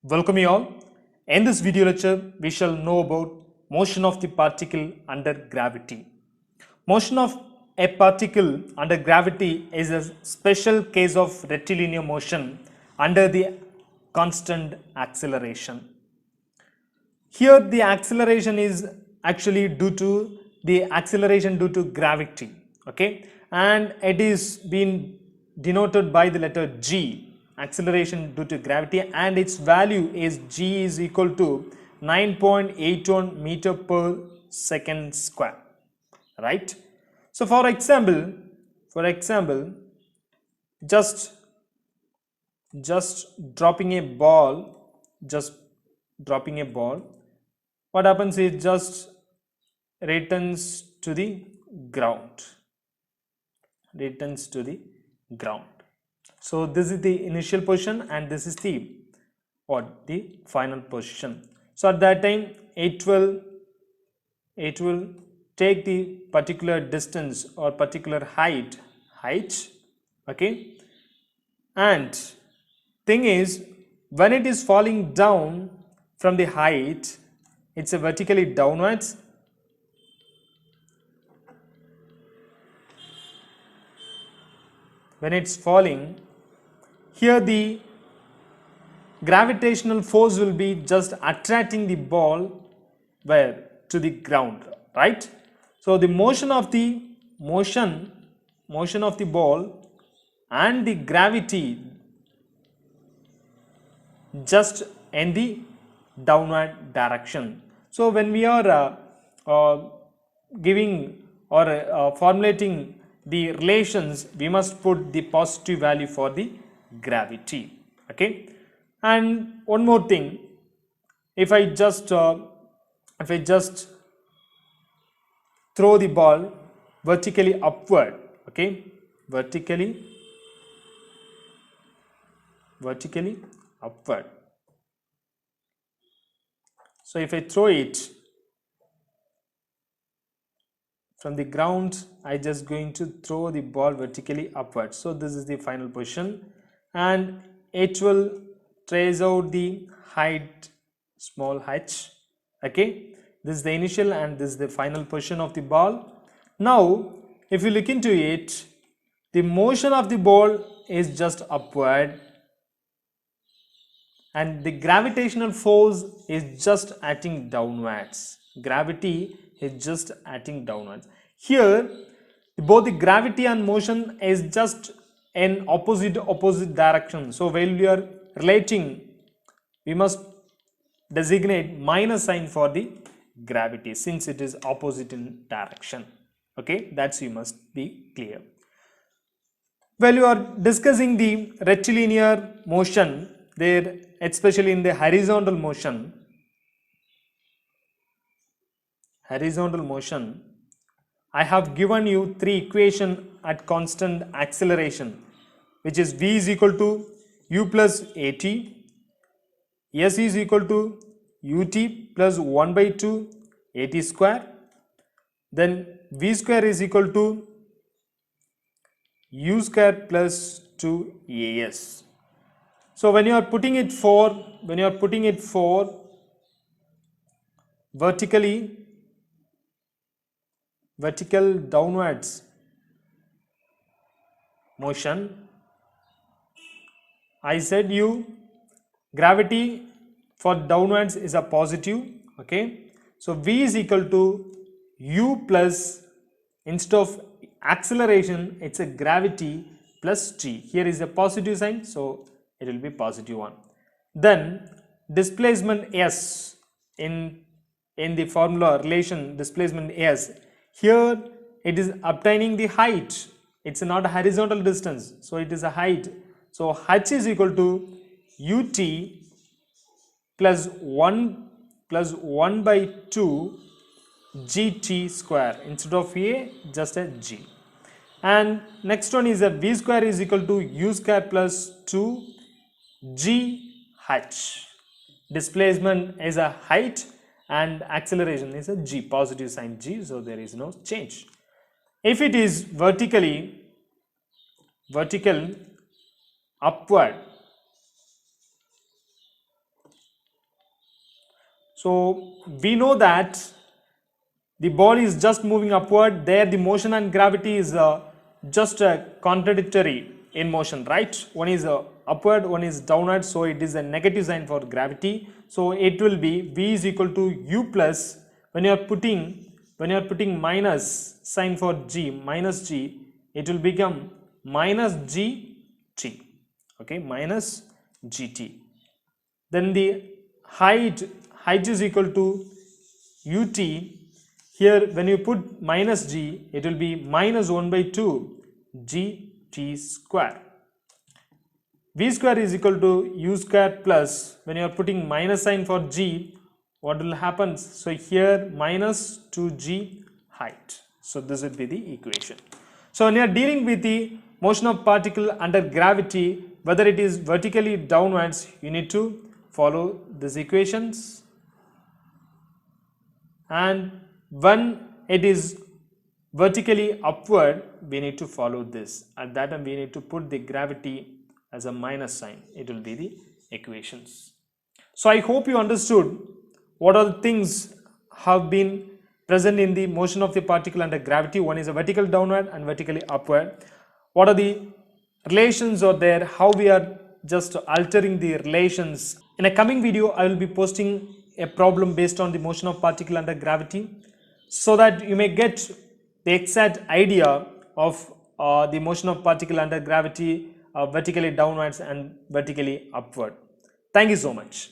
Welcome you all. In this video lecture, we shall know about motion of the particle under gravity. Motion of a particle under gravity is a special case of rectilinear motion under the constant acceleration. Here the acceleration is actually due to gravity, okay, and it is being denoted by the letter G, acceleration due to gravity, and its value is G is equal to 9.81 meter per second square, right? So for example, just dropping a ball, what happens is just returns to the ground. So this is the initial position and this is the final position. So at that time it will take the particular distance or particular height, okay, and thing is, when it is falling down from the height, it's a vertically downwards. When it's falling, here the gravitational force will be just attracting the ball to the ground, right? So the motion of the ball and the gravity just in the downward direction. So when we are giving or formulating the relations, we must put the positive value for the gravity, okay. And one more thing, if I just throw the ball vertically upward, okay, vertically upward. So if I throw it from the ground, I just going to throw the ball vertically upward. So this is the final position and it will trace out the height, small h, okay. This is the initial and this is the final position of the ball. Now if you look into it, the motion of the ball is just upward and the gravitational force is just acting downwards. Gravity is just acting downwards. Here both the gravity and motion is just in opposite direction. So while we are relating, we must designate minus sign for the gravity since it is opposite in direction, okay. That's you must be clear. While you are discussing the rectilinear motion, there especially in the horizontal motion, I have given you three equations at constant acceleration, which is v is equal to u plus at, s is equal to ut plus 1 by 2 at square, then v square is equal to u square plus 2 as. So when you are putting it for vertical downwards motion, I said you gravity for downwards is a positive, okay. So v is equal to u plus, instead of acceleration it's a gravity plus t. Here is a positive sign, so it will be positive one. Then displacement s, in the formula relation displacement s, here it is obtaining the height, it's not a horizontal distance, so it is a height. So h is equal to ut plus 1 by 2 gt square, instead of a just a g. And next one is a v square is equal to u square plus 2 g h. Displacement is a height and acceleration is a g, positive sign g, so there is no change. If it is vertical upward, So we know that the body is just moving upward. There the motion and gravity is just contradictory in motion, right? One is upward, one is downward, so it is a negative sign for gravity. So it will be V is equal to U plus, when you are putting minus sign for G, minus G, it will become minus GT, okay, minus GT. Then the height is equal to ut. Here when you put minus g, it will be minus 1 by 2 gt square. V square is equal to u square plus, when you are putting minus sign for g, what will happen? So here minus 2g height. So this will be the equation. So when you are dealing with the motion of particle under gravity, whether it is vertically downwards, you need to follow these equations, and when it is vertically upward, we need to follow this. At that time we need to put the gravity as a minus sign. It will be the equations. So I hope you understood what all things have been present in the motion of the particle under gravity. One is a vertical downward and vertically upward. What are the relations are there, how we are just altering the relations. In a coming video, I will be posting a problem based on the motion of particle under gravity, so that you may get the exact idea of the motion of particle under gravity vertically downwards and vertically upward. Thank you so much.